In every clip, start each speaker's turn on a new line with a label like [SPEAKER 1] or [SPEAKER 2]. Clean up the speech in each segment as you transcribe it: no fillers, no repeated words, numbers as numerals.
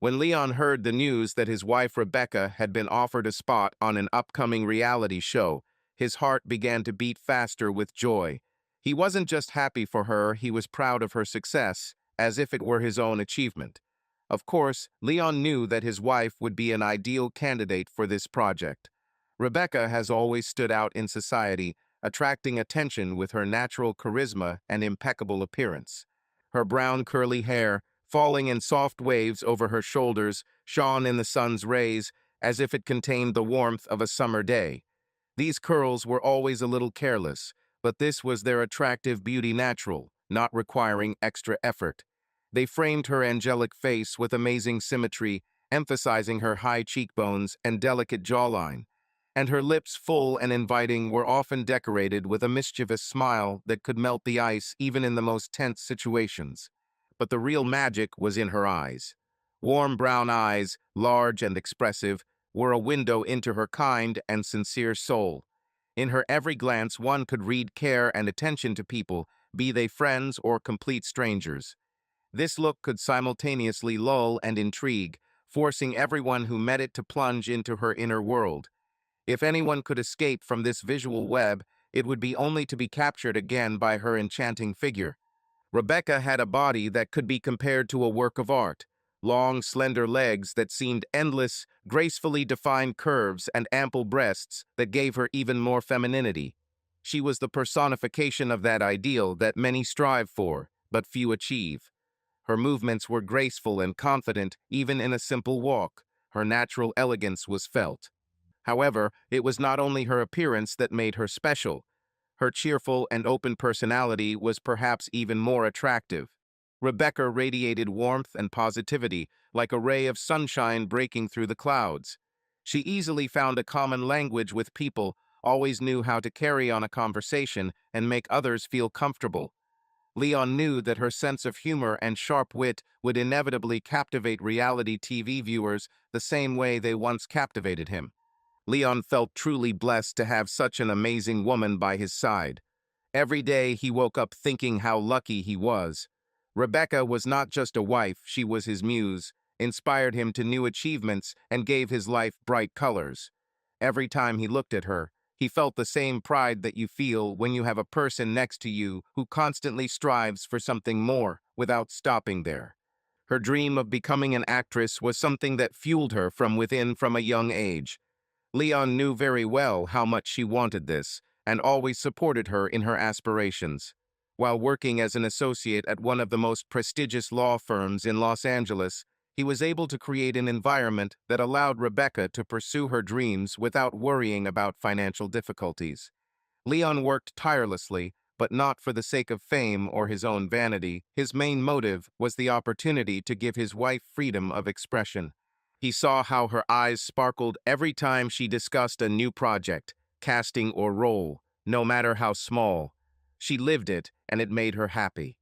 [SPEAKER 1] When Leon heard the news that his wife Rebecca had been offered a spot on an upcoming reality show, his heart began to beat faster with joy. He wasn't just happy for her, he was proud of her success, as if it were his own achievement. Of course, Leon knew that his wife would be an ideal candidate for this project. Rebecca has always stood out in society, attracting attention with her natural charisma and impeccable appearance. Her brown curly hair, falling in soft waves over her shoulders, shone in the sun's rays as if it contained the warmth of a summer day. These curls were always a little careless, but this was their attractive beauty natural, not requiring extra effort. They framed her angelic face with amazing symmetry, emphasizing her high cheekbones and delicate jawline. And her lips, full and inviting, were often decorated with a mischievous smile that could melt the ice even in the most tense situations. But the real magic was in her eyes. Warm brown eyes, large and expressive, were a window into her kind and sincere soul. In her every glance one could read care and attention to people, be they friends or complete strangers. This look could simultaneously lull and intrigue, forcing everyone who met it to plunge into her inner world. If anyone could escape from this visual web, it would be only to be captured again by her enchanting figure. Rebecca had a body that could be compared to a work of art. Long, slender legs that seemed endless, gracefully defined curves, and ample breasts that gave her even more femininity. She was the personification of that ideal that many strive for, but few achieve. Her movements were graceful and confident, even in a simple walk. Her natural elegance was felt. However, it was not only her appearance that made her special. Her cheerful and open personality was perhaps even more attractive. Rebecca radiated warmth and positivity, like a ray of sunshine breaking through the clouds. She easily found a common language with people, always knew how to carry on a conversation and make others feel comfortable. Leon knew that her sense of humor and sharp wit would inevitably captivate reality TV viewers the same way they once captivated him. Leon felt truly blessed to have such an amazing woman by his side. Every day he woke up thinking how lucky he was. Rebecca was not just a wife, she was his muse, inspired him to new achievements, and gave his life bright colors. Every time he looked at her, he felt the same pride that you feel when you have a person next to you who constantly strives for something more without stopping there. Her dream of becoming an actress was something that fueled her from within from a young age. Leon knew very well how much she wanted this, and always supported her in her aspirations. While working as an associate at one of the most prestigious law firms in Los Angeles, he was able to create an environment that allowed Rebecca to pursue her dreams without worrying about financial difficulties. Leon worked tirelessly, but not for the sake of fame or his own vanity. His main motive was the opportunity to give his wife freedom of expression. He saw how her eyes sparkled every time she discussed a new project, casting or role, no matter how small. She lived it, and it made her happy.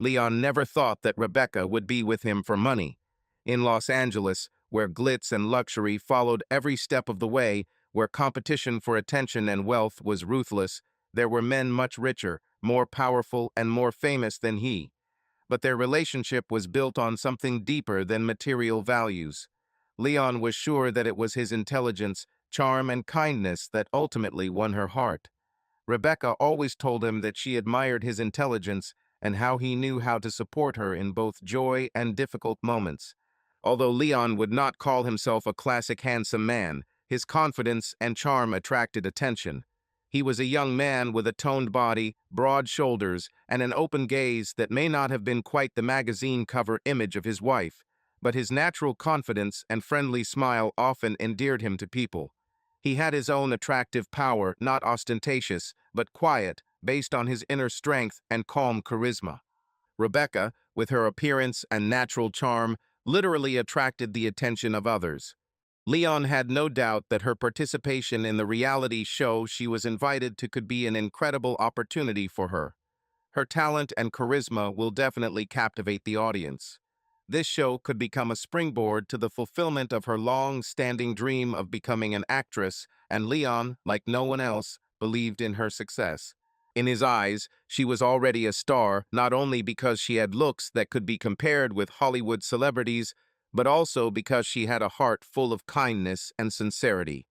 [SPEAKER 1] Leon never thought that Rebecca would be with him for money. In Los Angeles, where glitz and luxury followed every step of the way, where competition for attention and wealth was ruthless, there were men much richer, more powerful, and more famous than he. But their relationship was built on something deeper than material values. Leon was sure that it was his intelligence, charm, and kindness that ultimately won her heart. Rebecca always told him that she admired his intelligence and how he knew how to support her in both joy and difficult moments. Although Leon would not call himself a classic handsome man, his confidence and charm attracted attention. He was a young man with a toned body, broad shoulders, and an open gaze that may not have been quite the magazine cover image of his wife, but his natural confidence and friendly smile often endeared him to people. He had his own attractive power, not ostentatious, but quiet, based on his inner strength and calm charisma. Rebecca, with her appearance and natural charm, literally attracted the attention of others. Leon had no doubt that her participation in the reality show she was invited to could be an incredible opportunity for her. Her talent and charisma will definitely captivate the audience. This show could become a springboard to the fulfillment of her long-standing dream of becoming an actress, and Leon, like no one else, believed in her success. In his eyes, she was already a star, not only because she had looks that could be compared with Hollywood celebrities, but also because she had a heart full of kindness and sincerity.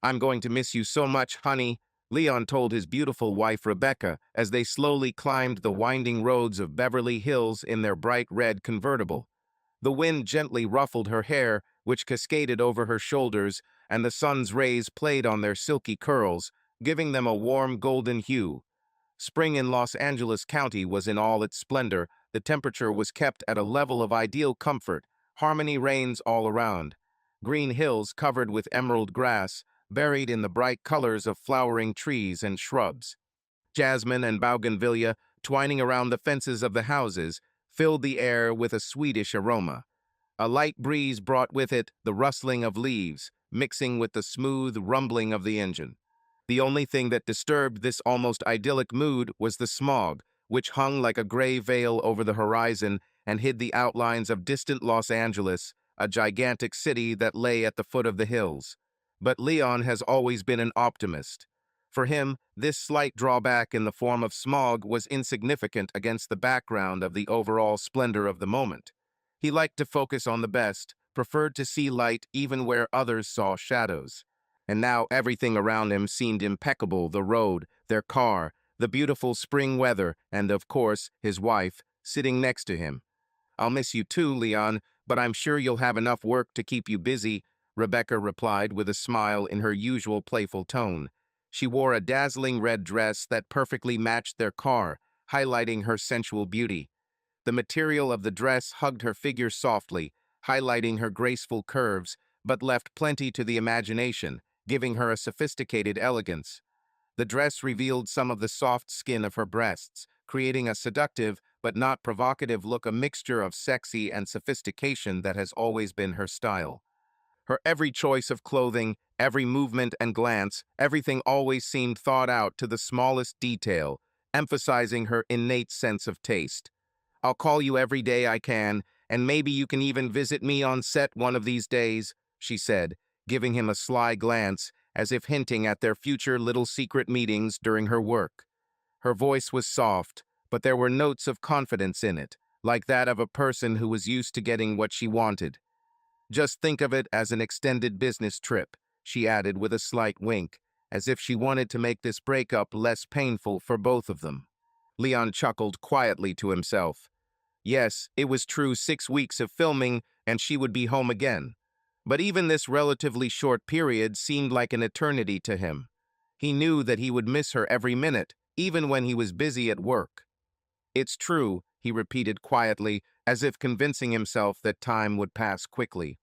[SPEAKER 1] "I'm going to miss you so much, honey," Leon told his beautiful wife Rebecca as they slowly climbed the winding roads of Beverly Hills in their bright red convertible. The wind gently ruffled her hair, which cascaded over her shoulders, and the sun's rays played on their silky curls, giving them a warm golden hue. Spring in Los Angeles County was in all its splendor. The temperature was kept at a level of ideal comfort. Harmony reigns all around. Green hills covered with emerald grass, buried in the bright colors of flowering trees and shrubs. Jasmine and bougainvillea, twining around the fences of the houses, filled the air with a sweetish aroma. A light breeze brought with it the rustling of leaves, mixing with the smooth rumbling of the engine. The only thing that disturbed this almost idyllic mood was the smog, which hung like a gray veil over the horizon and hid the outlines of distant Los Angeles, a gigantic city that lay at the foot of the hills. But Leon has always been an optimist. For him, this slight drawback in the form of smog was insignificant against the background of the overall splendor of the moment. He liked to focus on the best, preferred to see light even where others saw shadows. And now everything around him seemed impeccable: the road, their car, the beautiful spring weather, and of course, his wife, sitting next to him. "I'll miss you too, Leon, but I'm sure you'll have enough work to keep you busy," Rebecca replied with a smile in her usual playful tone. She wore a dazzling red dress that perfectly matched their car, highlighting her sensual beauty. The material of the dress hugged her figure softly, highlighting her graceful curves, but left plenty to the imagination, giving her a sophisticated elegance. The dress revealed some of the soft skin of her breasts, creating a seductive but not provocative look, a mixture of sexy and sophistication that has always been her style. Her every choice of clothing, every movement and glance, everything always seemed thought out to the smallest detail, emphasizing her innate sense of taste. "I'll call you every day I can, and maybe you can even visit me on set one of these days," she said, giving him a sly glance as if hinting at their future little secret meetings during her work. Her voice was soft, but there were notes of confidence in it, like that of a person who was used to getting what she wanted. "Just think of it as an extended business trip," she added with a slight wink, as if she wanted to make this breakup less painful for both of them. Leon chuckled quietly to himself. Yes, it was true: 6 weeks of filming, and she would be home again. But even this relatively short period seemed like an eternity to him. He knew that he would miss her every minute, even when he was busy at work. "It's true," he repeated quietly, as if convincing himself that time would pass quickly.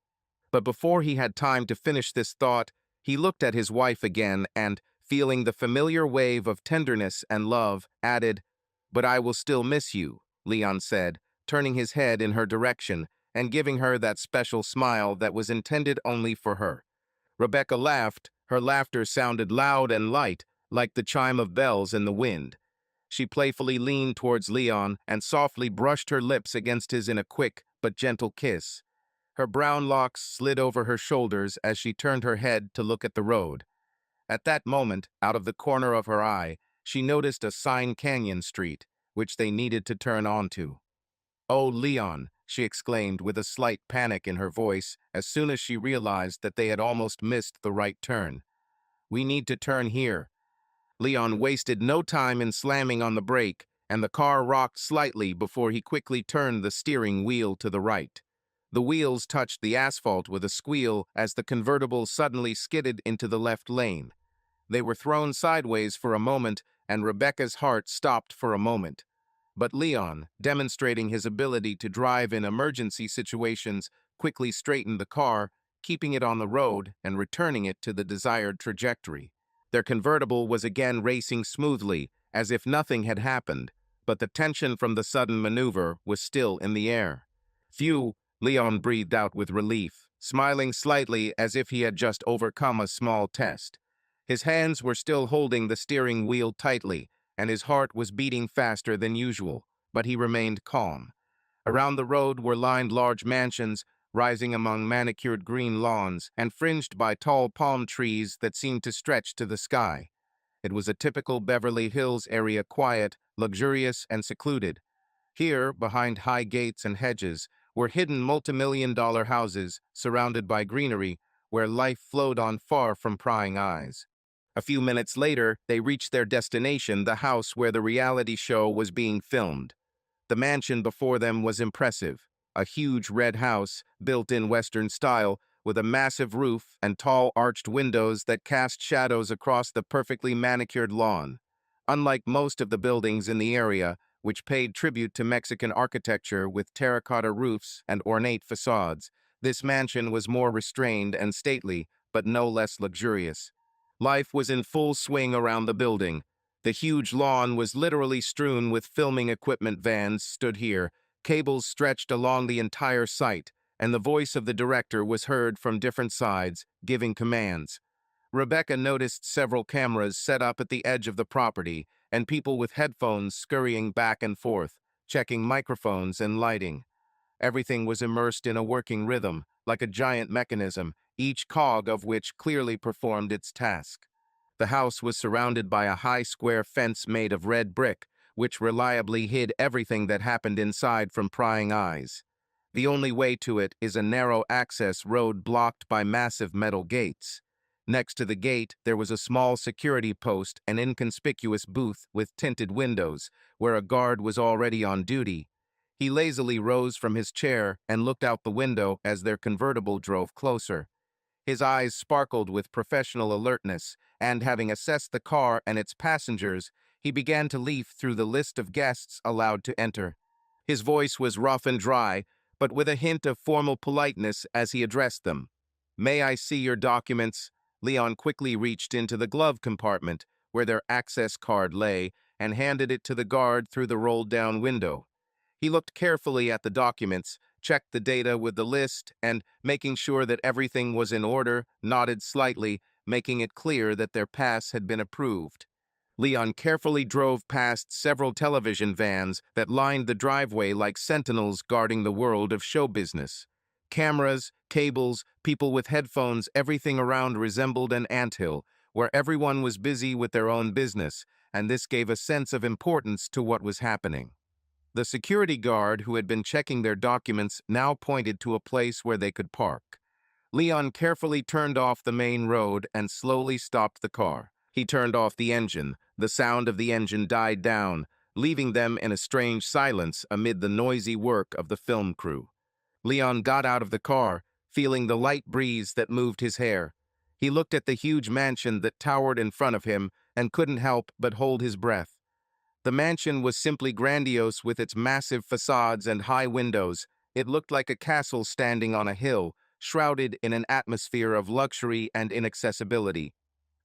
[SPEAKER 1] But before he had time to finish this thought, he looked at his wife again and, feeling the familiar wave of tenderness and love, added, "But I will still miss you," Leon said, turning his head in her direction and giving her that special smile that was intended only for her. Rebecca laughed. Her laughter sounded loud and light, like the chime of bells in the wind. She playfully leaned towards Leon and softly brushed her lips against his in a quick but gentle kiss. Her brown locks slid over her shoulders as she turned her head to look at the road. At that moment, out of the corner of her eye, she noticed a sign: Canyon Street, which they needed to turn onto. "Oh, Leon," she exclaimed with a slight panic in her voice as soon as she realized that they had almost missed the right turn. "We need to turn here." Leon wasted no time in slamming on the brake, and the car rocked slightly before he quickly turned the steering wheel to the right. The wheels touched the asphalt with a squeal as the convertible suddenly skidded into the left lane. They were thrown sideways for a moment, and Rebecca's heart stopped for a moment. But Leon, demonstrating his ability to drive in emergency situations, quickly straightened the car, keeping it on the road and returning it to the desired trajectory. Their convertible was again racing smoothly, as if nothing had happened, but the tension from the sudden maneuver was still in the air. "Phew," Leon breathed out with relief, smiling slightly as if he had just overcome a small test. His hands were still holding the steering wheel tightly, and his heart was beating faster than usual, but he remained calm. Around the road were lined large mansions, rising among manicured green lawns and fringed by tall palm trees that seemed to stretch to the sky. It was a typical Beverly Hills area: quiet, luxurious, and secluded. Here, behind high gates and hedges, were hidden multimillion-dollar houses surrounded by greenery where life flowed on far from prying eyes. A few minutes later, they reached their destination, the house where the reality show was being filmed. The mansion before them was impressive, a huge red house built in Western style with a massive roof and tall arched windows that cast shadows across the perfectly manicured lawn. Unlike most of the buildings in the area, which paid tribute to Mexican architecture with terracotta roofs and ornate facades, this mansion was more restrained and stately, but no less luxurious. Life was in full swing around the building. The huge lawn was literally strewn with filming equipment. Vans stood here, cables stretched along the entire site, and the voice of the director was heard from different sides, giving commands. Rebecca noticed several cameras set up at the edge of the property, and people with headphones scurrying back and forth, checking microphones and lighting. Everything was immersed in a working rhythm, like a giant mechanism, each cog of which clearly performed its task. The house was surrounded by a high square fence made of red brick, which reliably hid everything that happened inside from prying eyes. The only way to it is a narrow access road blocked by massive metal gates. Next to the gate, there was a small security post, an inconspicuous booth with tinted windows, where a guard was already on duty. He lazily rose from his chair and looked out the window as their convertible drove closer. His eyes sparkled with professional alertness, and having assessed the car and its passengers, he began to leaf through the list of guests allowed to enter. His voice was rough and dry, but with a hint of formal politeness as he addressed them. "May I see your documents?" Leon quickly reached into the glove compartment, where their access card lay, and handed it to the guard through the rolled-down window. He looked carefully at the documents, checked the data with the list, and, making sure that everything was in order, nodded slightly, making it clear that their pass had been approved. Leon carefully drove past several television vans that lined the driveway like sentinels guarding the world of show business. Cameras, cables, people with headphones, everything around resembled an anthill, where everyone was busy with their own business, and this gave a sense of importance to what was happening. The security guard who had been checking their documents now pointed to a place where they could park. Leon carefully turned off the main road and slowly stopped the car. He turned off the engine. The sound of the engine died down, leaving them in a strange silence amid the noisy work of the film crew. Leon got out of the car, feeling the light breeze that moved his hair. He looked at the huge mansion that towered in front of him and couldn't help but hold his breath. The mansion was simply grandiose with its massive facades and high windows. It looked like a castle standing on a hill, shrouded in an atmosphere of luxury and inaccessibility.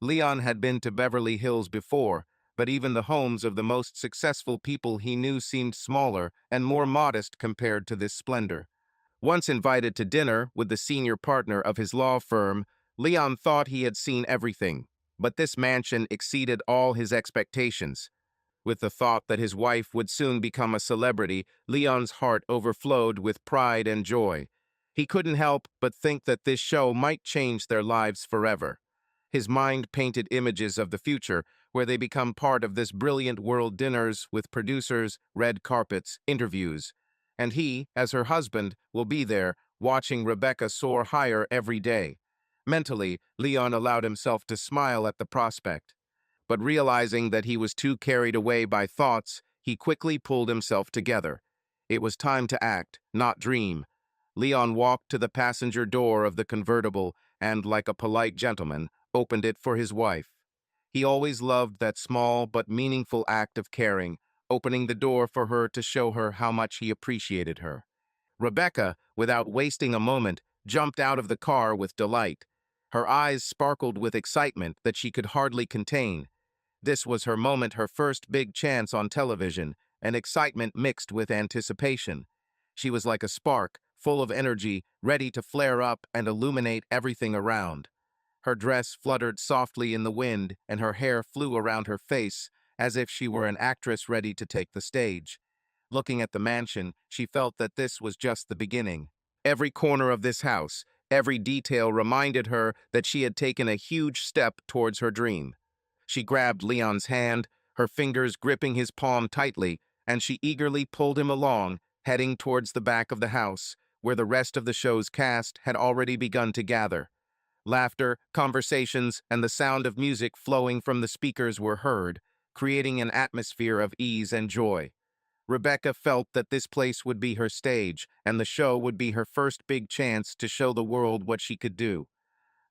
[SPEAKER 1] Leon had been to Beverly Hills before, but even the homes of the most successful people he knew seemed smaller and more modest compared to this splendor. Once invited to dinner with the senior partner of his law firm, Leon thought he had seen everything, but this mansion exceeded all his expectations. With the thought that his wife would soon become a celebrity, Leon's heart overflowed with pride and joy. He couldn't help but think that this show might change their lives forever. His mind painted images of the future, where they become part of this brilliant world, dinners with producers, red carpets, interviews. And he, as her husband, will be there, watching Rebecca soar higher every day. Mentally, Leon allowed himself to smile at the prospect. But realizing that he was too carried away by thoughts, he quickly pulled himself together. It was time to act, not dream. Leon walked to the passenger door of the convertible and, like a polite gentleman, opened it for his wife. He always loved that small but meaningful act of caring, opening the door for her to show her how much he appreciated her. Rebecca, without wasting a moment, jumped out of the car with delight. Her eyes sparkled with excitement that she could hardly contain. This was her moment, her first big chance on television, and excitement mixed with anticipation. She was like a spark, full of energy, ready to flare up and illuminate everything around. Her dress fluttered softly in the wind, and her hair flew around her face, as if she were an actress ready to take the stage. Looking at the mansion, she felt that this was just the beginning. Every corner of this house, every detail reminded her that she had taken a huge step towards her dream. She grabbed Leon's hand, her fingers gripping his palm tightly, and she eagerly pulled him along, heading towards the back of the house, where the rest of the show's cast had already begun to gather. Laughter, conversations, and the sound of music flowing from the speakers were heard, creating an atmosphere of ease and joy. Rebecca felt that this place would be her stage, and the show would be her first big chance to show the world what she could do.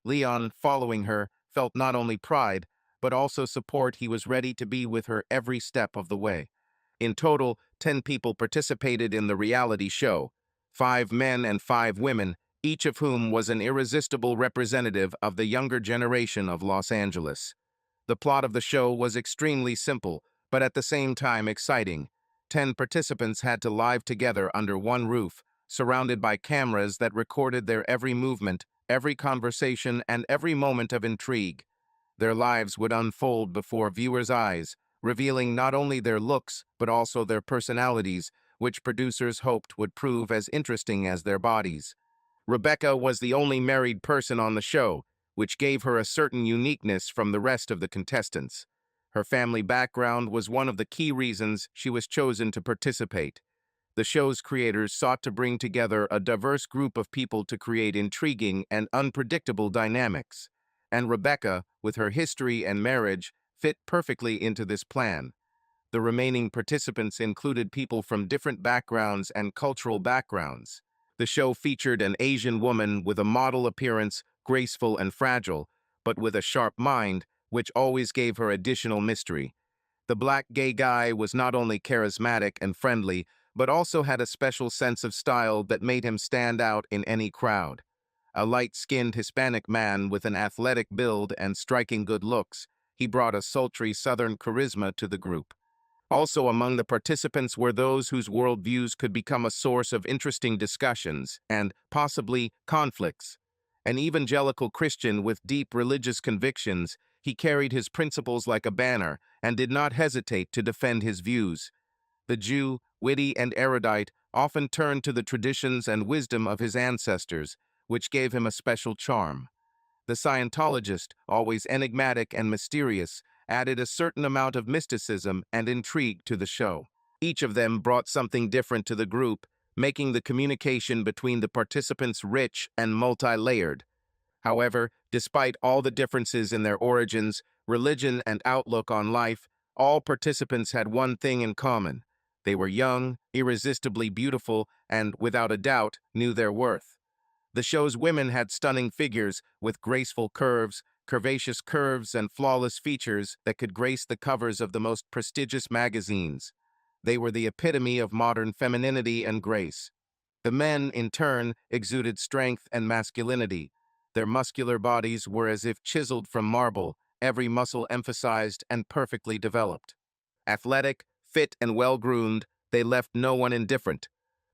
[SPEAKER 1] Leon, following her, felt not only pride, but also support. He was ready to be with her every step of the way. In total, 10 people participated in the reality show, 5 men and 5 women, each of whom was an irresistible representative of the younger generation of Los Angeles. The plot of the show was extremely simple, but at the same time exciting. 10 participants had to live together under one roof, surrounded by cameras that recorded their every movement, every conversation, and every moment of intrigue. Their lives would unfold before viewers' eyes, revealing not only their looks, but also their personalities, which producers hoped would prove as interesting as their bodies. Rebecca was the only married person on the show, which gave her a certain uniqueness from the rest of the contestants. Her family background was one of the key reasons she was chosen to participate. The show's creators sought to bring together a diverse group of people to create intriguing and unpredictable dynamics. And Rebecca, with her history and marriage, fit perfectly into this plan. The remaining participants included people from different backgrounds and cultural backgrounds. The show featured an Asian woman with a model appearance, graceful and fragile, but with a sharp mind, which always gave her additional mystery. The black gay guy was not only charismatic and friendly, but also had a special sense of style that made him stand out in any crowd. A light-skinned Hispanic man with an athletic build and striking good looks, he brought a sultry Southern charisma to the group. Also among the participants were those whose worldviews could become a source of interesting discussions and, possibly, conflicts. An evangelical Christian with deep religious convictions, he carried his principles like a banner and did not hesitate to defend his views. The Jew, witty and erudite, often turned to the traditions and wisdom of his ancestors, which gave him a special charm. The Scientologist, always enigmatic and mysterious, added a certain amount of mysticism and intrigue to the show. Each of them brought something different to the group, making the communication between the participants rich and multi-layered. However, despite all the differences in their origins, religion, and outlook on life, all participants had one thing in common. They were young, irresistibly beautiful, and, without a doubt, knew their worth. The show's women had stunning figures with graceful curves, curvaceous curves, and flawless features that could grace the covers of the most prestigious magazines. They were the epitome of modern femininity and grace. The men, in turn, exuded strength and masculinity. Their muscular bodies were as if chiseled from marble, every muscle emphasized and perfectly developed. Athletic, fit, and well-groomed, they left no one indifferent.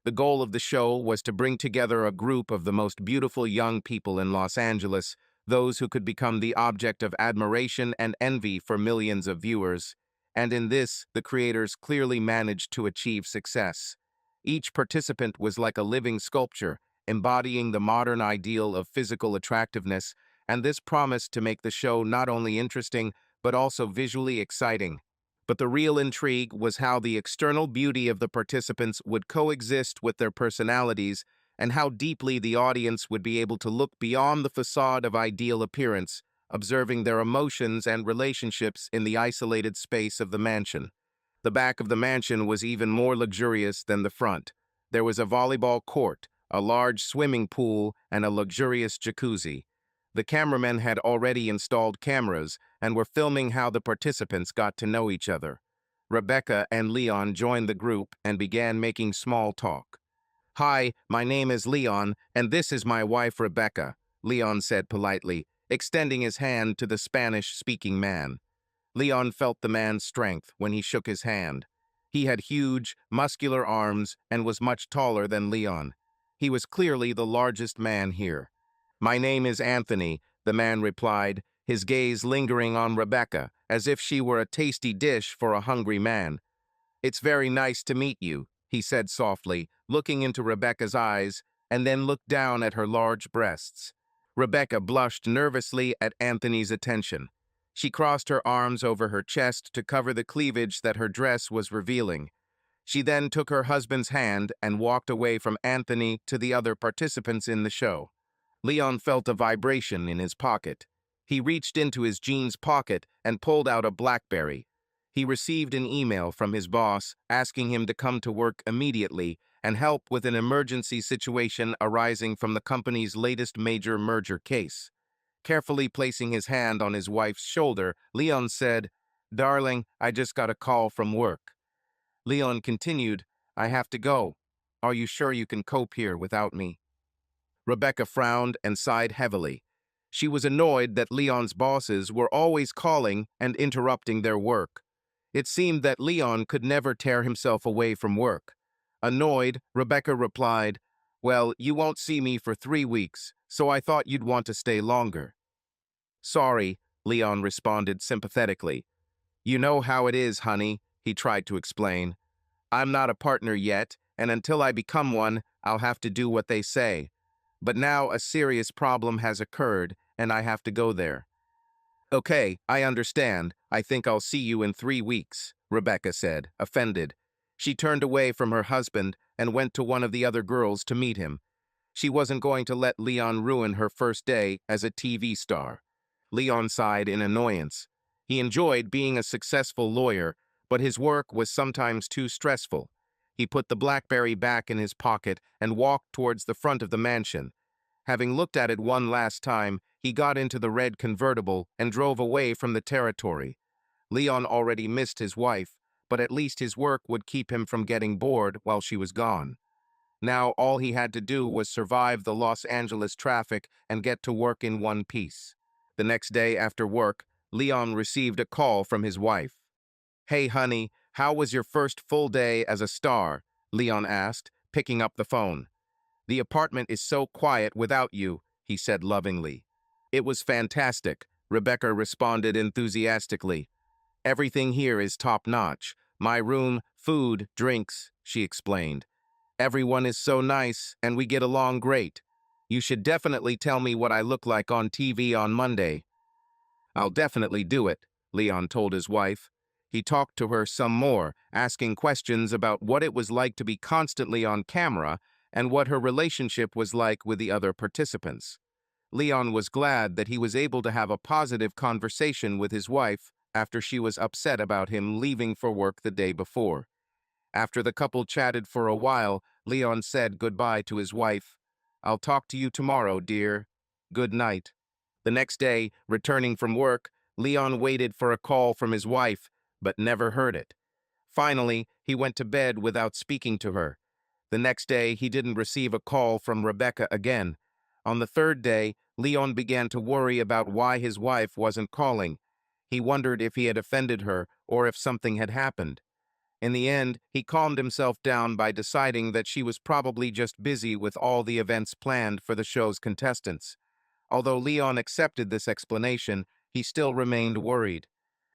[SPEAKER 1] The goal of the show was to bring together a group of the most beautiful young people in Los Angeles, those who could become the object of admiration and envy for millions of viewers. And in this, the creators clearly managed to achieve success. Each participant was like a living sculpture, embodying the modern ideal of physical attractiveness, and this promised to make the show not only interesting, but also visually exciting. But the real intrigue was how the external beauty of the participants would coexist with their personalities and how deeply the audience would be able to look beyond the facade of ideal appearance, observing their emotions and relationships in the isolated space of the mansion. The back of the mansion was even more luxurious than the front. There was a volleyball court, a large swimming pool, and a luxurious jacuzzi. The cameramen had already installed cameras and were filming how the participants got to know each other. Rebecca and Leon joined the group and began making small talk. "Hi, my name is Leon, and this is my wife Rebecca," Leon said politely, extending his hand to the Spanish-speaking man. Leon felt the man's strength when he shook his hand. He had huge, muscular arms and was much taller than Leon. He was clearly the largest man here. "My name is Anthony," the man replied, his gaze lingering on Rebecca, as if she were a tasty dish for a hungry man. "It's very nice to meet you," he said softly, looking into Rebecca's eyes, and then looked down at her large breasts. Rebecca blushed nervously at Anthony's attention. She crossed her arms over her chest to cover the cleavage that her dress was revealing. She then took her husband's hand and walked away from Anthony to the other participants in the show. Leon felt a vibration in his pocket. He reached into his jeans pocket and pulled out a BlackBerry. He received an email from his boss asking him to come to work immediately and help with an emergency situation arising from the company's latest major merger case. Carefully placing his hand on his wife's shoulder, Leon said, "Darling, I just got a call from work." Leon continued, "I have to go. Are you sure you can cope here without me?" Rebecca frowned and sighed heavily. She was annoyed that Leon's bosses were always calling and interrupting their work. It seemed that Leon could never tear himself away from work. Annoyed, Rebecca replied, "Well, you won't see me for 3 weeks, so I thought you'd want to stay longer." "Sorry," Leon responded sympathetically. "You know how it is, honey," he tried to explain. "I'm not a partner yet, and until I become one, I'll have to do what they say. But now a serious problem has occurred, and I have to go there." "Okay, I understand. I think I'll see you in 3 weeks," Rebecca said, offended. She turned away from her husband and went to one of the other girls to meet him. She wasn't going to let Leon ruin her first day as a TV star. Leon sighed in annoyance. He enjoyed being a successful lawyer, but his work was sometimes too stressful. He put the BlackBerry back in his pocket and walked towards the front of the mansion. Having looked at it one last time, he got into the red convertible and drove away from the territory. Leon already missed his wife, but at least his work would keep him from getting bored while she was gone. Now all he had to do was survive the Los Angeles traffic and get to work in one piece. The next day after work, Leon received a call from his wife. "Hey, honey, how was your first full day as a star?" Leon asked, picking up the phone. "The apartment is so quiet without you," he said lovingly. "It was fantastic," Rebecca responded enthusiastically. "Everything here is top-notch. My room, food, drinks," she explained. "Everyone is so nice, and we get along great. You should definitely tell me what I look like on TV on Monday." "I'll definitely do it," Leon told his wife. He talked to her some more, asking questions about what it was like to be constantly on camera and what her relationship was like with the other participants. Leon was glad that he was able to have a positive conversation with his wife after she was upset about him leaving for work the day before. After the couple chatted for a while, Leon said goodbye to his wife. "I'll talk to you tomorrow, dear. Good night." The next day, returning from work, Leon waited for a call from his wife, but never heard it. Finally, he went to bed without speaking to her. The next day, he didn't receive a call from Rebecca again. On the third day, Leon began to worry about why his wife wasn't calling. He wondered if he had offended her or if something had happened. In the end, he calmed himself down by deciding that she was probably just busy with all the events planned for the show's contestants. Although Leon accepted this explanation, he still remained worried.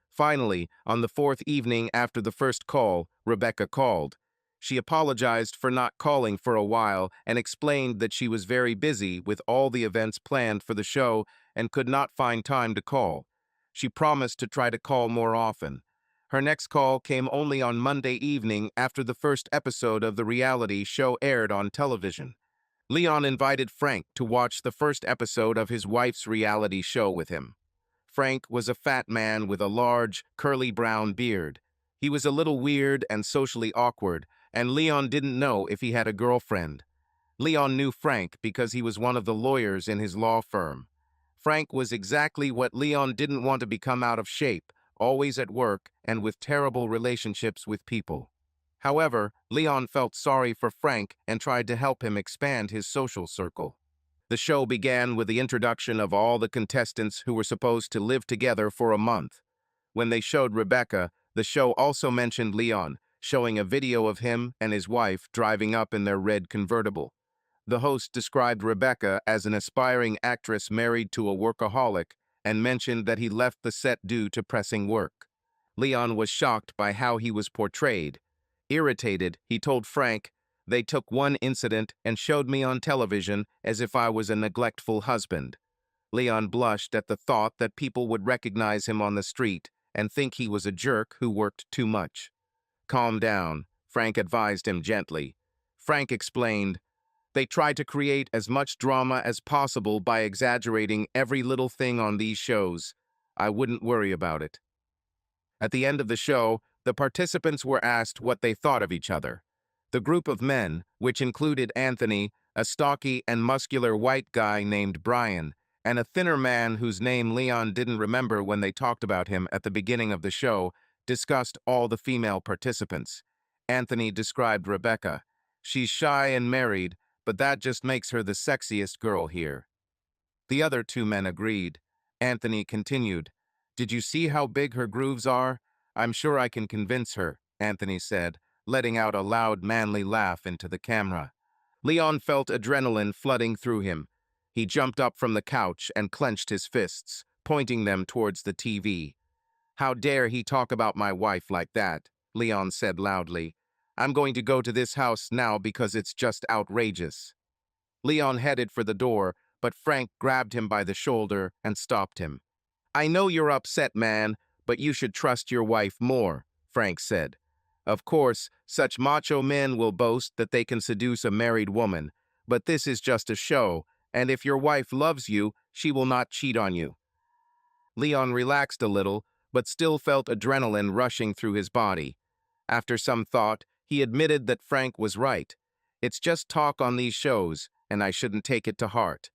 [SPEAKER 1] Finally, on the fourth evening after the first call, Rebecca called. She apologized for not calling for a while and explained that she was very busy with all the events planned for the show and could not find time to call. She promised to try to call more often. Her next call came only on Monday evening after the first episode of the reality show aired on television. Leon invited Frank to watch the first episode of his wife's reality show with him. Frank was a fat man with a large, curly brown beard. He was a little weird and socially awkward, and Leon didn't know if he had a girlfriend. Leon knew Frank because he was one of the lawyers in his law firm. Frank was exactly what Leon didn't want to become out of shape, always at work and with terrible relationships with people. However, Leon felt sorry for Frank and tried to help him expand his social circle. The show began with the introduction of all the contestants who were supposed to live together for a month. When they showed Rebecca, the show also mentioned Leon, showing a video of him and his wife driving up in their red convertible. The host described Rebecca as an aspiring actress married to a workaholic and mentioned that he left the set due to pressing work. Leon was shocked by how he was portrayed. Irritated, he told Frank, "They took one incident and showed me on television as if I was a neglectful husband." Leon blushed at the thought that people would recognize him on the street and think he was a jerk who worked too much. "Calm down," Frank advised him gently. Frank explained, they try to create as much drama as possible by exaggerating every little thing on these shows. I wouldn't worry about it. At the end of the show, the participants were asked what they thought of each other. The group of men, which included Anthony, a stocky and muscular white guy named Brian, and a thinner man whose name Leon didn't remember when they talked about him at the beginning of the show, discussed all the female participants. Anthony described Rebecca. She's shy and married, but that just makes her the sexiest girl here. The other two men agreed. Anthony continued, did you see how big her grooves are? I'm sure I can convince her, Anthony said, letting out a loud manly laugh into the camera. Leon felt adrenaline flooding through him. He jumped up from the couch and clenched his fists, pointing them towards the TV. How dare he talk about my wife like that, Leon said loudly. I'm going to go to this house now because it's just outrageous. Leon headed for the door, but Frank grabbed him by the shoulder and stopped him. I know you're upset, man, but you should trust your wife more, Frank said. Of course, such macho men will boast that they can seduce a married woman, but this is just a show, and if your wife loves you, she will not cheat on you. Leon relaxed a little, but still felt adrenaline rushing through his body. After some thought, he admitted that Frank was right. It's just talk on these shows, and I shouldn't take it to heart.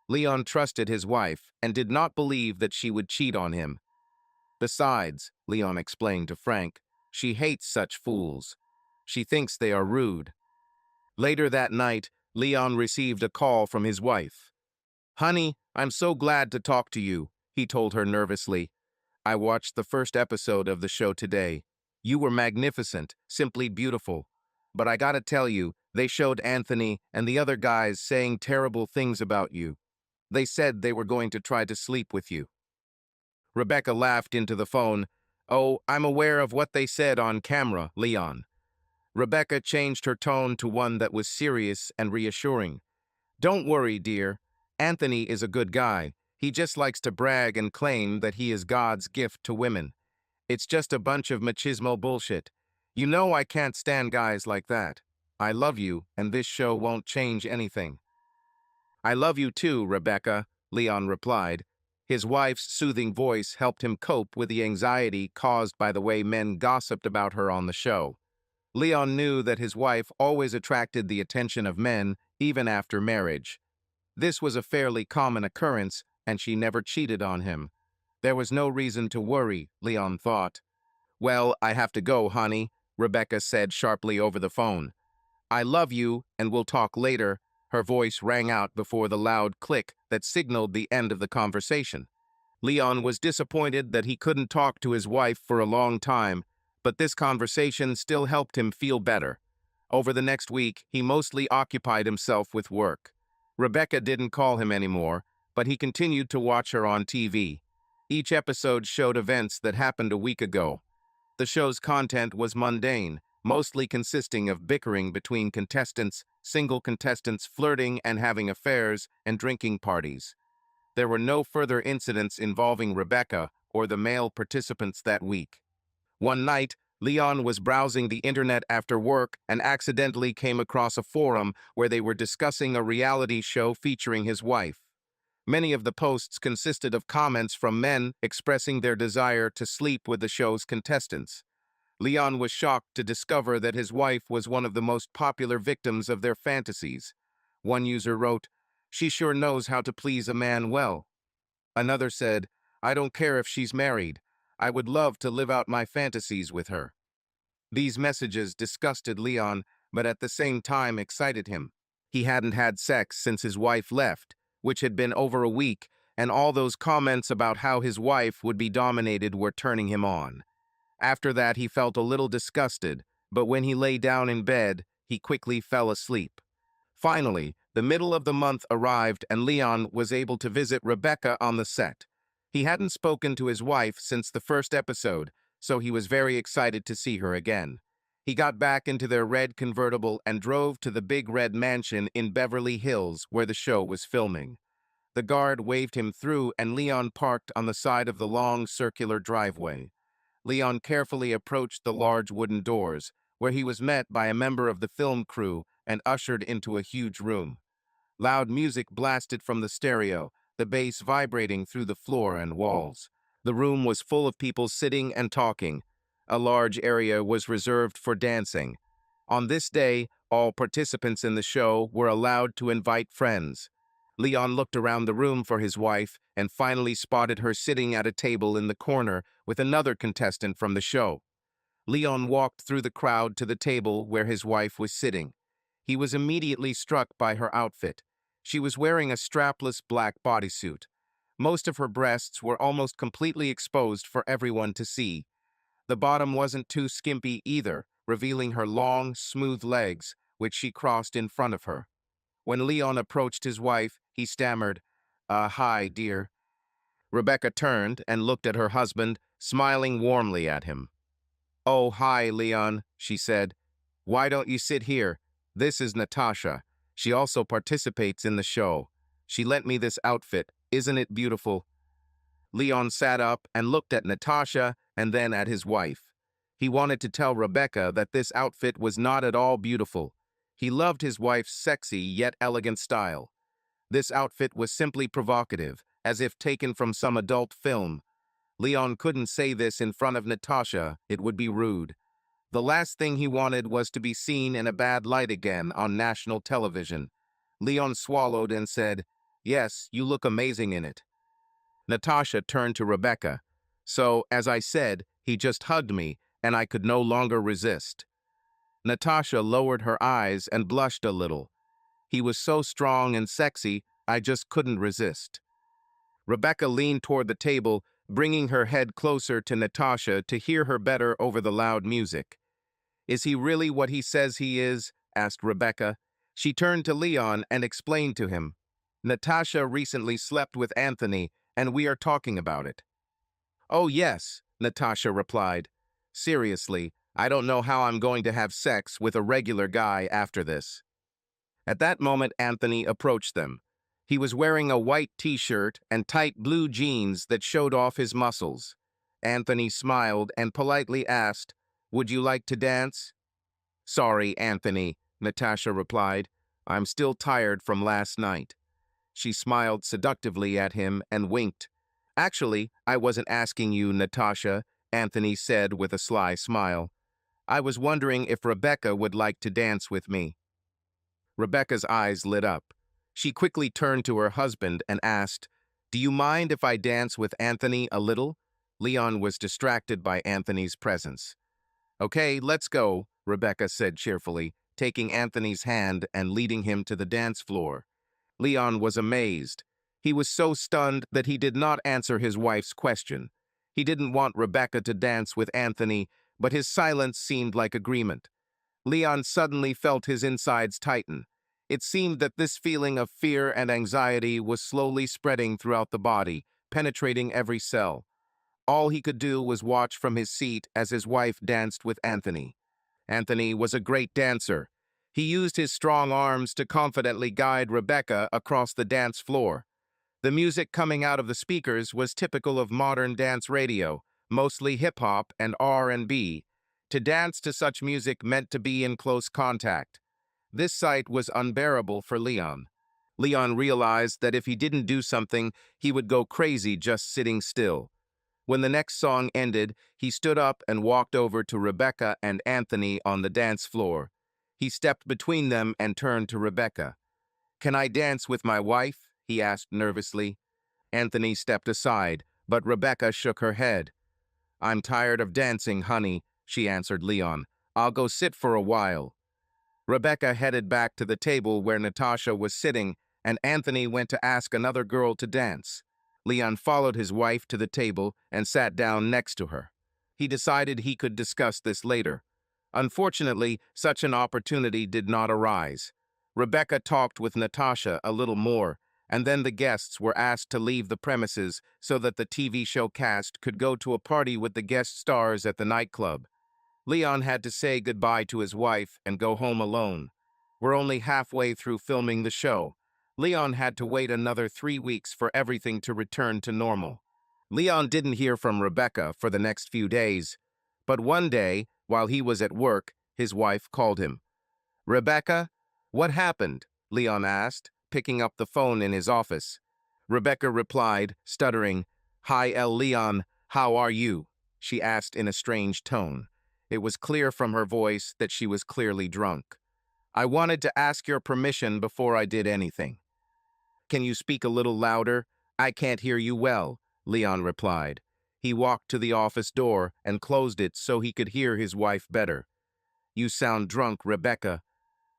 [SPEAKER 1] Leon trusted his wife and did not believe that she would cheat on him. Besides, Leon explained to Frank, she hates such fools. She thinks they are rude. Later that night, Leon received a call from his wife. Honey, I'm so glad to talk to you, he told her nervously. I watched the first episode of the show today. You were magnificent, simply beautiful. But I gotta tell you, they showed Anthony and the other guys saying terrible things about you. They said they were going to try to sleep with you. Rebecca laughed into the phone. Oh, I'm aware of what they said on camera, Leon. Rebecca changed her tone to one that was serious and reassuring. Don't worry, dear. Anthony is a good guy. He just likes to brag and claim that he is God's gift to women. It's just a bunch of machismo bullshit. You know I can't stand guys like that. I love you, and this show won't change anything. I love you too, Rebecca, Leon replied. His wife's soothing voice helped him cope with the anxiety caused by the way men gossiped about her on the show. Leon knew that his wife always attracted the attention of men, even after marriage. This was a fairly common occurrence, and she never cheated on him. There was no reason to worry, Leon thought. Well, I have to go, honey, Rebecca said sharply over the phone. I love you, and we'll talk later. Her voice rang out before the loud click that signaled the end of the conversation. Leon was disappointed that he couldn't talk to his wife for a long time, but this conversation still helped him feel better. Over the next week, he mostly occupied himself with work. Rebecca didn't call him anymore, but he continued to watch her on TV. Each episode showed events that happened a week ago. The show's content was mundane, mostly consisting of bickering between contestants, single contestants flirting and having affairs, and drinking parties. There were no further incidents involving Rebecca or the male participants that week. One night, Leon was browsing the internet after work and accidentally came across a forum where they were discussing a reality show featuring his wife. Many of the posts consisted of comments from men expressing their desire to sleep with the show's contestants. Leon was shocked to discover that his wife was one of the most popular victims of their fantasies. One user wrote, "She sure knows how to please a man well." Another said, "I don't care if she's married. I would love to live out my fantasies with her." These messages disgusted Leon, but at the same time excited him. He hadn't had sex since his wife left, which had been over a week, and all those comments about how his wife would be dominated were turning him on. After that, he felt a little disgusted, but when he lay down in bed, he quickly fell asleep. Finally, the middle of the month arrived and Leon was able to visit Rebecca on the set. He hadn't spoken to his wife since the first episode, so he was very excited to see her again. He got back into their red convertible and drove to the big red mansion in Beverly Hills where the show was filming. The guard waved him through and Leon parked on the side of the long circular driveway. Leon carefully approached the large wooden doors, where he was met by a member of the film crew and ushered into a huge room. Loud music blasted from the stereo, the bass vibrating through the floor and walls. The room was full of people sitting and talking. A large area was reserved for dancing. On this day, all participants in the show were allowed to invite friends. Leon looked around the room for his wife and finally spotted her sitting at a table in the corner with another contestant from the show. Leon walked through the crowd to the table where his wife was sitting. He was immediately struck by her outfit. She was wearing a strapless black bodysuit. Most of her breasts were almost completely exposed for everyone to see. The bottom wasn't too skimpy either, revealing her long, smooth legs, which she crossed in front of her. When Leon approached his wife, he stammered, hi, dear." Rebecca turned and looked at her husband, smiling warmly at him. "Oh, hi, Leon," she said. "Why don't you sit here? This is Natasha. She also participates in the show. She lent me this outfit. Isn't it beautiful?" Leon sat up and looked at Natasha and then at his wife. He wanted to tell Rebecca that this outfit was not at all beautiful. He loved his wife's sexy yet elegant style. This outfit was simply provocative, as if taken from some adult film. Leon couldn't say this in front of Natasha, it would be rude. The last thing he wanted was to be seen in a bad light again on national television. Leon swallowed and said, "Yes, you look amazing in it." Natasha turned to Rebecca. "So, as I said, he just hugged me, and I could no longer resist." Natasha lowered her eyes and blushed a little. "He was so strong and sexy, I just couldn't resist." Rebecca leaned toward the table, bringing her head closer to Natasha to hear her better over the loud music. "Is he really what he says he is?" asked Rebecca. She turned to Leon and explained to him. "Natasha recently slept with Anthony, and we are talking about it." "Oh, yes," Natasha replied. "Seriously, I don't know how I'm going to have sex with a regular guy after this." At that moment, Anthony approached them. He was wearing a white t-shirt and tight blue jeans that showed off his muscles. Anthony smiled and politely asked, "Would you like to dance?" "Sorry, Anthony," Natasha replied. "I'm still tired from last night." She smiled seductively at him and winked. "Actually, I wasn't asking you, Natasha," Anthony said with a sly smile. "I was wondering if Rebecca would like to dance with me." Rebecca's eyes lit up. She quickly turned to her husband and asked, "Do you mind if I dance with Anthony a little?" Leon was distracted by Anthony's presence. "Okay, let's go," Rebecca said cheerfully, taking Anthony's hand and leading him to the dance floor. Leon was amazed. He was so stunned that he did not answer his wife's question. He didn't want Rebecca to dance with Anthony, but his silence seemed like agreement. Leon suddenly felt his insides tighten. It seemed that this feeling of fear and anxiety was slowly spreading throughout the body, penetrating every cell. All he could do was watch from his seat as his wife danced with Anthony. Anthony was a great dancer. He used his strong arms to confidently guide Rebecca across the dance floor. The music coming out of the speakers was typical of modern dance radio, mostly hip-hop and R&B. To dance to such music meant to be in close contact. This sight was unbearable for Leon. Leon realized that if he didn't do something, he would go crazy just sitting still. When the next song ended, he stood up and walked over to Rebecca and Anthony on the dance floor. He stepped between them and turned to Rebecca. "Can I dance with my wife?" he asked nervously. Anthony stepped aside, but Rebecca shook her head. "I'm tired of dancing, honey," she answered Leon. "I'll go sit for a while." Rebecca headed back to the table where Natasha was sitting, and Anthony went to ask another girl to dance. Leon followed his wife to the table and sat down next to her. He decided he could discuss this later. Unfortunately, such an opportunity did not arise. Rebecca talked with Natasha a little more, and then the guests were asked to leave the premises so that the TV show cast could go to a party with the guest stars at the nightclub. Leon had to say goodbye to his wife and go home alone. We're only halfway through filming the show. Leon had to wait another 3 weeks for everything to return to normal. Leon didn't hear from Rebecca for the next few days, but one day, while he was at work, His wife called him. "Rebecca? What happened?" Leon asked, picking up the phone in his office. Rebecca replied, stuttering, "Hi, Leon, how are you?" she asked in a strange tone. It was clear from her voice that she was clearly drunk. "I wanted to ask your permission before I did anything." "Can you speak a little louder? I can't hear you well," Leon replied. He walked to the office door and closed it so he could hear his wife better. "You sound drunk, Rebecca.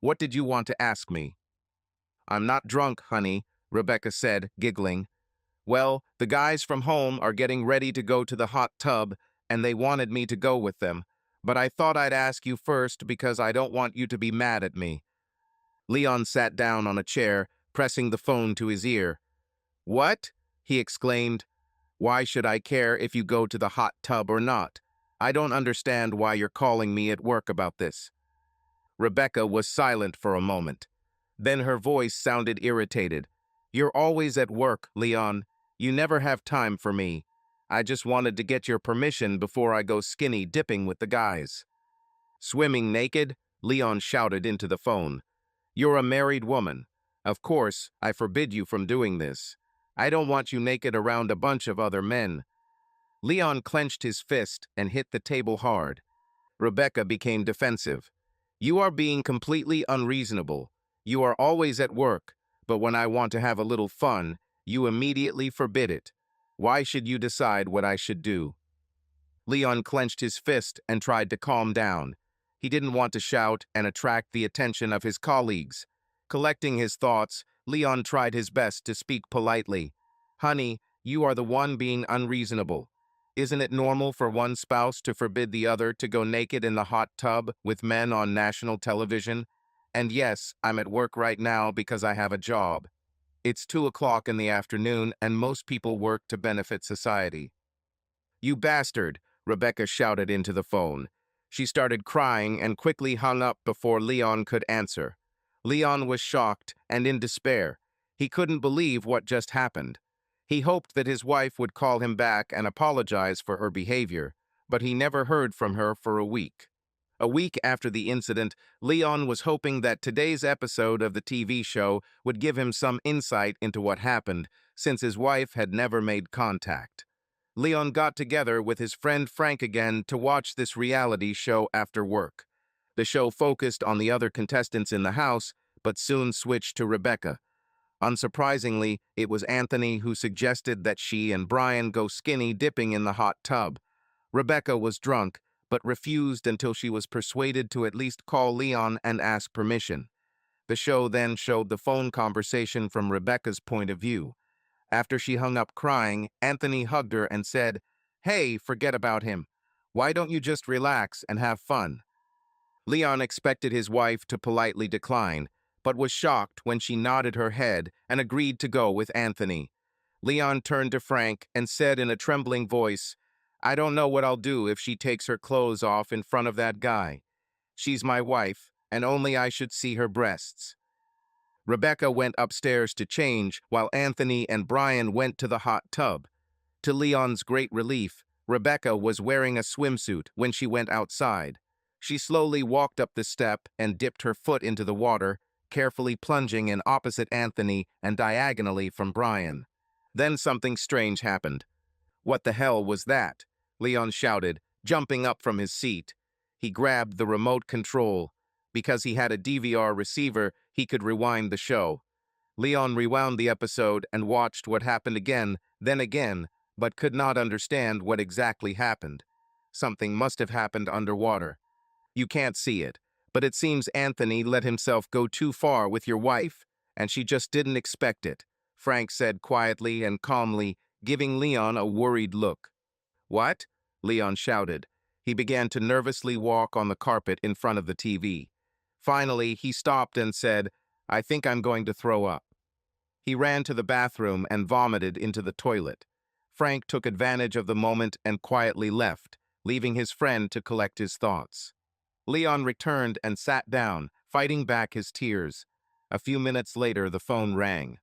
[SPEAKER 1] What did you want to ask me?" "I'm not drunk, honey," Rebecca said, giggling. "Well, the guys from home are getting ready to go to the hot tub, and they wanted me to go with them. But I thought I'd ask you first because I don't want you to be mad at me." Leon sat down on a chair, pressing the phone to his ear. "What?" he exclaimed. "Why should I care if you go to the hot tub or not? I don't understand why you're calling me at work about this." Rebecca was silent for a moment. Then her voice sounded irritated. "You're always at work, Leon. You never have time for me. I just wanted to get your permission before I go skinny dipping with the guys." "Swimming naked?" Leon shouted into the phone. "You're a married woman. Of course, I forbid you from doing this. I don't want you naked around a bunch of other men." Leon clenched his fist and hit the table hard. Rebecca became defensive. "You are being completely unreasonable. You are always at work, but when I want to have a little fun, you immediately forbid it. Why should you decide what I should do?" Leon clenched his fist and tried to calm down. He didn't want to shout and attract the attention of his colleagues. Collecting his thoughts, Leon tried his best to speak politely. "Honey, you are the one being unreasonable. Isn't it normal for one spouse to forbid the other to go naked in the hot tub with men on national television? And yes, I'm at work right now because I have a job. It's 2 o'clock in the afternoon and most people work to benefit society." "You bastard," Rebecca shouted into the phone. She started crying and quickly hung up before Leon could answer. Leon was shocked and in despair. He couldn't believe what just happened. He hoped that his wife would call him back and apologize for her behavior, but he never heard from her for a week. A week after the incident, Leon was hoping that today's episode of the TV show would give him some insight into what happened, since his wife had never made contact. Leon got together with his friend Frank again to watch this reality show after work. The show focused on the other contestants in the house, but soon switched to Rebecca. Unsurprisingly, it was Anthony who suggested that she and Brian go skinny dipping in the hot tub. Rebecca was drunk, but refused until she was persuaded to at least call Leon and ask permission. The show then showed the phone conversation from Rebecca's point of view. After she hung up crying, Anthony hugged her and said, "Hey, forget about him. Why don't you just relax and have fun?" Leon expected his wife to politely decline, but was shocked when she nodded her head and agreed to go with Anthony. Leon turned to Frank and said in a trembling voice, "I don't know what I'll do if she takes her clothes off in front of that guy. She's my wife, and only I should see her breasts." Rebecca went upstairs to change, while Anthony and Brian went to the hot tub. To Leon's great relief, Rebecca was wearing a swimsuit when she went outside. She slowly walked up the step and dipped her foot into the water, carefully plunging in opposite Anthony and diagonally from Brian. Then something strange happened. "What the hell was that?" Leon shouted, jumping up from his seat. He grabbed the remote control. Because he had a DVR receiver, he could rewind the show. Leon rewound the episode and watched what happened again, then again, but could not understand what exactly happened. Something must have happened underwater. You can't see it, but it seems Anthony let himself go too far with your wife, and she just didn't expect it, Frank said quietly and calmly, giving Leon a worried look. "What?" Leon shouted. He began to nervously walk on the carpet in front of the TV. Finally, he stopped and said, "I think I'm going to throw up." He ran to the bathroom and vomited into the toilet. Frank took advantage of the moment and quietly left, leaving his friend to collect his thoughts. Leon returned and sat down, fighting back his tears. A few minutes later, the phone rang.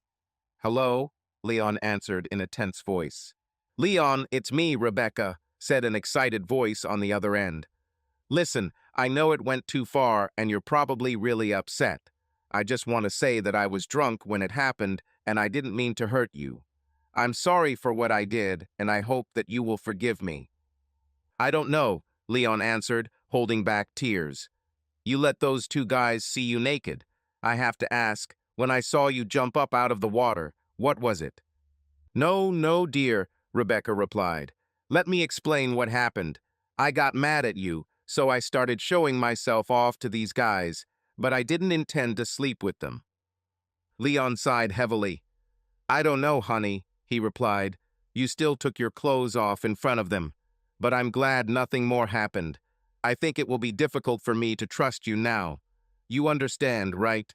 [SPEAKER 1] "Hello?" Leon answered in a tense voice. "Leon, it's me, Rebecca," said an excited voice on the other end. "Listen, I know it went too far and you're probably really upset. I just want to say that I was drunk when it happened and I didn't mean to hurt you. I'm sorry for what I did and I hope that you will forgive me. I don't know, Leon answered, holding back tears. You let those two guys see you naked. I have to ask, when I saw you jump up out of the water, what was it? No, no, dear, Rebecca replied. Let me explain what happened. I got mad at you, so I started showing myself off to these guys, but I didn't intend to sleep with them. Leon sighed heavily. I don't know, honey, he replied. You still took your clothes off in front of them, but I'm glad nothing more happened. I think it will be difficult for me to trust you now. You understand, right?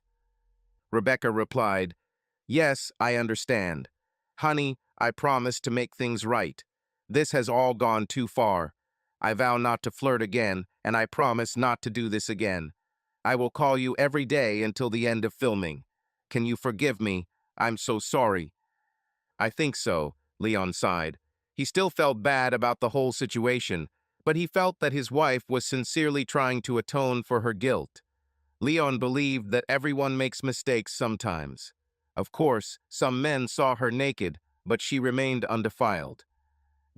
[SPEAKER 1] Rebecca replied, Yes, I understand. Honey, I promise to make things right. This has all gone too far. I vow not to flirt again, and I promise not to do this again. I will call you every day until the end of filming. Can you forgive me? I'm so sorry. I think so, Leon sighed. He still felt bad about the whole situation, but he felt that his wife was sincerely trying to atone for her guilt. Leon believed that everyone makes mistakes sometimes. Of course, some men saw her naked, but she remained undefiled.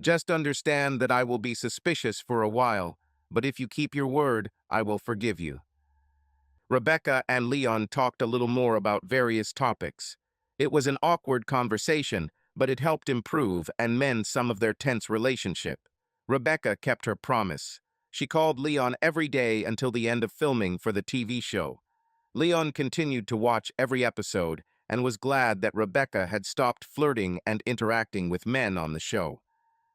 [SPEAKER 1] Just understand that I will be suspicious for a while, but if you keep your word, I will forgive you. Rebecca and Leon talked a little more about various topics. It was an awkward conversation, but it helped improve and mend some of their tense relationship. Rebecca kept her promise. She called Leon every day until the end of filming for the TV show. Leon continued to watch every episode and was glad that Rebecca had stopped flirting and interacting with men on the show.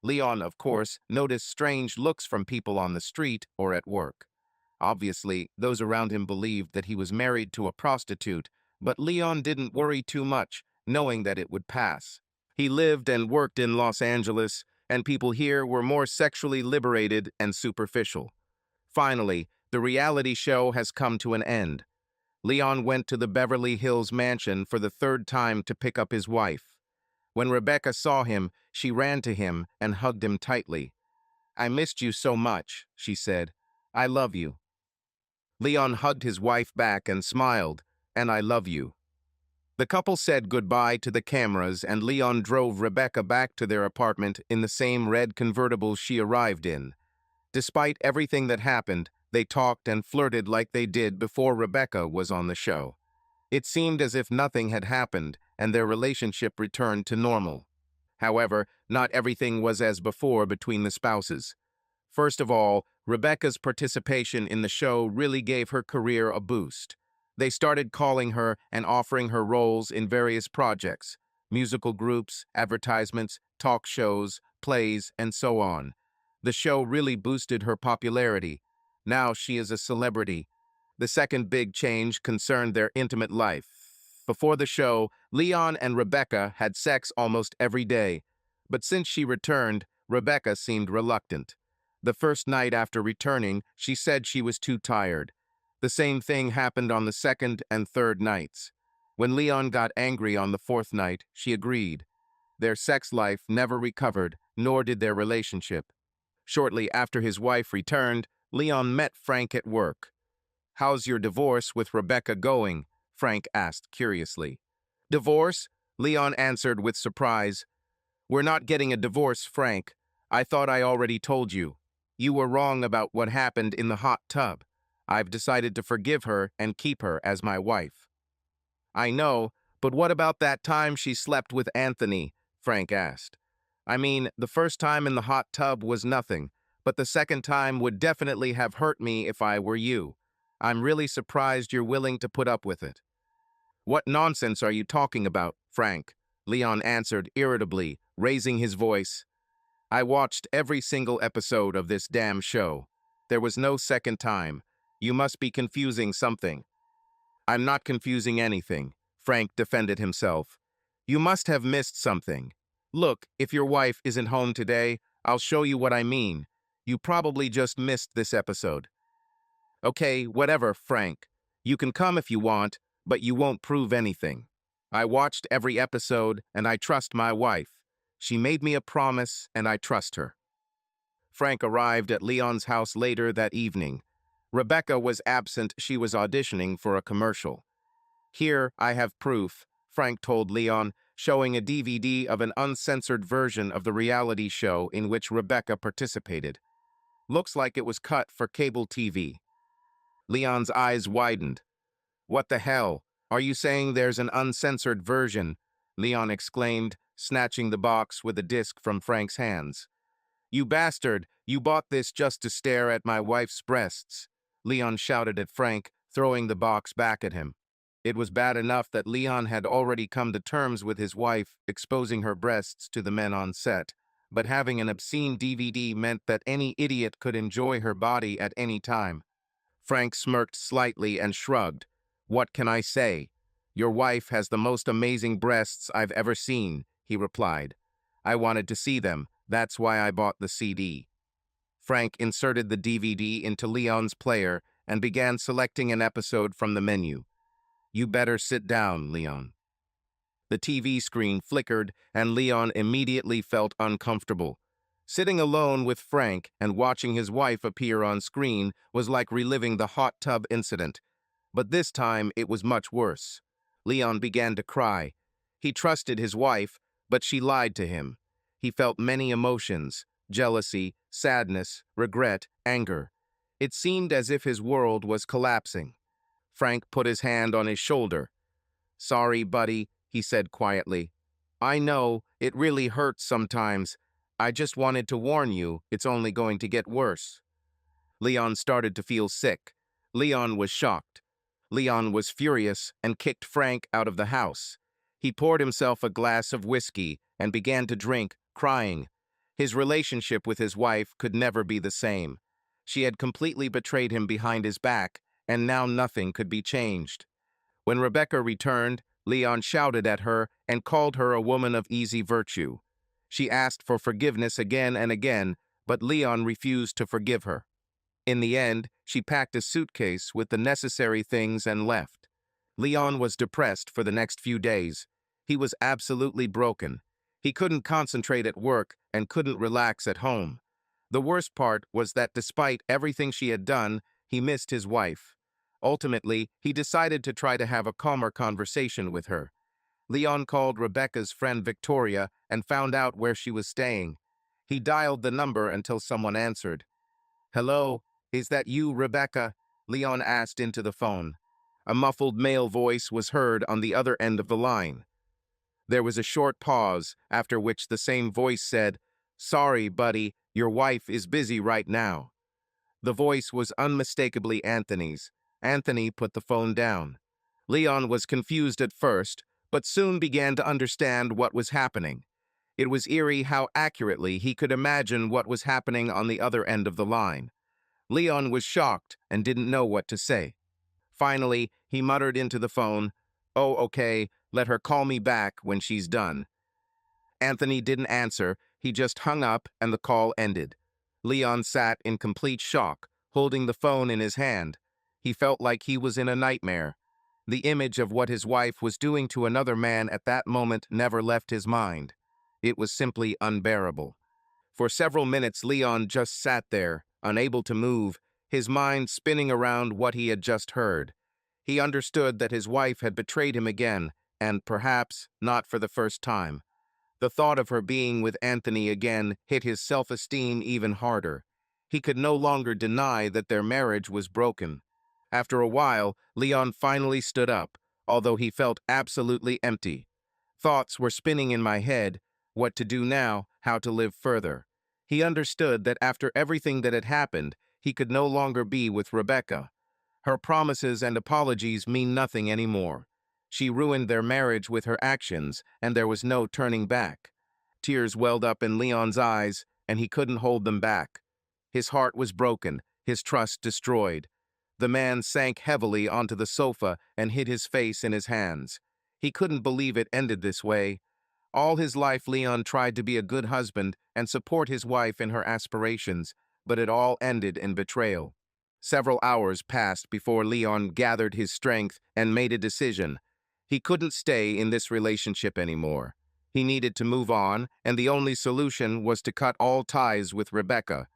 [SPEAKER 1] Leon, of course, noticed strange looks from people on the street or at work. Obviously, those around him believed that he was married to a prostitute, but Leon didn't worry too much, knowing that it would pass. He lived and worked in Los Angeles, and people here were more sexually liberated and superficial. Finally, the reality show has come to an end. Leon went to the Beverly Hills mansion for the third time to pick up his wife. When Rebecca saw him, she ran to him and hugged him tightly. I missed you so much, she said. I love you. Leon hugged his wife back and smiled, and I love you. The couple said goodbye to the cameras and Leon drove Rebecca back to their apartment in the same red convertible she arrived in. Despite everything that happened, they talked and flirted like they did before Rebecca was on the show. It seemed as if nothing had happened and their relationship returned to normal. However, not everything was as before between the spouses. First of all, Rebecca's participation in the show really gave her career a boost. They started calling her and offering her roles in various projects, musical groups, advertisements, talk shows, plays, and so on. The show really boosted her popularity. Now she is a celebrity. The second big change concerned their intimate life. Before the show, Leon and Rebecca had sex almost every day. But since she returned, Rebecca seemed reluctant. The first night after returning, she said she was too tired. The same thing happened on the second and third nights. When Leon got angry on the fourth night, she agreed. Their sex life never recovered, nor did their relationship. Shortly after his wife returned, Leon met Frank at work. How's your divorce with Rebecca going? Frank asked curiously. Divorce? Leon answered with surprise. We're not getting a divorce, Frank. I thought I already told you. You were wrong about what happened in the hot tub. I've decided to forgive her and keep her as my wife. I know, but what about that time she slept with Anthony? Frank asked. I mean, the first time in the hot tub was nothing, but the second time would definitely have hurt me if I were you. I'm really surprised you're willing to put up with it. What nonsense are you talking about, Frank? Leon answered irritably, raising his voice. I watched every single episode of this damn show. There was no second time. You must be confusing something. I'm not confusing anything, Frank defended himself. You must have missed something. Look, if your wife isn't home today, I'll show you what I mean. You probably just missed this episode. Okay, whatever, Frank. You can come if you want, but you won't prove anything. I watched every episode, and I trust my wife. She made me a promise, and I trust her. Frank arrived at Leon's house later that evening. Rebecca was absent. She was auditioning for a commercial. Here, I have proof, Frank told Leon, showing a DVD of an uncensored version of the reality show in which Rebecca participated. Looks like it was cut for cable TV. Leon's eyes widened. What the hell? Are you saying there's an uncensored version? Leon exclaimed, snatching the box with a disc from Frank's hands. You bastard! You bought this just to stare at my wife's breasts, Leon shouted at Frank, throwing the box back at him. It was bad enough that Leon had already come to terms with his wife exposing her breasts to the men on set, but having an obscene DVD meant that any idiot could enjoy her body at any time. Frank smirked slightly and shrugged. What can I say? Your wife has the most amazing breasts I've ever seen, he replied. I wanted to see them. That's why I bought the CD. Frank inserted the DVD into Leon's player and began selecting an episode from the menu. You better sit down, Leon. The TV screen flickered, and Leon immediately felt uncomfortable. Sitting alone with Frank and watching his wife appear on screen was like reliving the hot tub incident. But this time it was much worse. Leon began to cry. He trusted his wife, but she lied to him. He felt many emotions: jealousy, sadness, regret, anger. It seemed as if his world was collapsing. Frank put his hand on his shoulder. Sorry, buddy, he said quietly. I know, it really hurts sometimes. I just wanted to warn you, it's only going to get worse. Leon started to feel sick. Leon was shocked. Leon was furious and kicked Frank out of the house. He poured himself a glass of whiskey and began to drink, crying. His relationship with his wife could never be the same. She had completely betrayed him behind his back, and now nothing could be changed. When Rebecca returned, Leon shouted at her and called her a woman of easy virtue. She asked for forgiveness again and again, but Leon refused to forgive her. In the end, she packed a suitcase with the necessary things and left. Leon was depressed for the next few days. He was absolutely broken. He couldn't concentrate at work and couldn't relax at home. The worst part was that despite everything she had done, he missed his wife. Ultimately, he decided to try to have a calmer conversation with her. Leon called Rebecca's friend Victoria and found out where she was staying. He dialed the number until someone answered. Hello, is that you, Rebecca? Leon asked into the phone. A muffled male voice was heard on the other end of the line. There was a short pause, after which the same voice said, Sorry, buddy, your wife is busy right now. The voice was unmistakably Anthony's. Anthony put the phone down. Leon was confused at first, but soon began to understand what was happening. It was eerie how accurately he could imagine what was happening on the other end of the line. Leon was shocked and didn't know what to say. Finally, he muttered into the phone, Oh, okay, let her call me back when she's done. Anthony didn't answer, he just hung up and the call ended. Leon sat in complete shock, holding the phone in his hand. He felt like he was in a nightmare. The image of what his wife was doing to another man at that moment never left his mind. It was simply unbearable. For several minutes, Leon just sat there, unable to move, his mind spinning around what he had just heard. He understood that his wife had betrayed him again, and perhaps not for the first time. The thought of her being with Anthony again hit his self-esteem even harder. He could no longer deny that their marriage was broken. After a while, Leon finally stood up, although he felt absolutely empty. Thoughts were spinning in my head, what to do now, how to live further. He understood that after everything that had happened, he could no longer be with Rebecca. Her promises and apologies mean nothing anymore. She ruined their marriage with her actions, and there was no turning back. Tears welled up in Leon's eyes, and he couldn't hold them back. His heart was broken, his trust destroyed. The man sank heavily onto the sofa and hid his face in his hands. He couldn't believe it ended this way. All his life, Leon tried to be a good husband and support his wife in her aspirations, but it all ended in betrayal. Several hours passed before Leon gathered his strength and made a decision. He couldn't stay in this relationship anymore. He needed to move on, and the only solution was to cut all ties with Rebecca.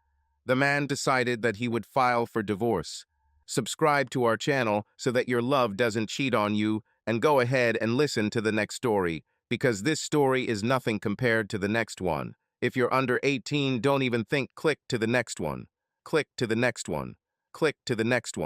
[SPEAKER 1] The man decided that he would file for divorce. Subscribe to our channel so that your love doesn't cheat on you, and go ahead and listen to the next story, because this story is nothing compared to the next one. If you're under 18, don't even think, click to the next one. Click to the next one. Click to the next one.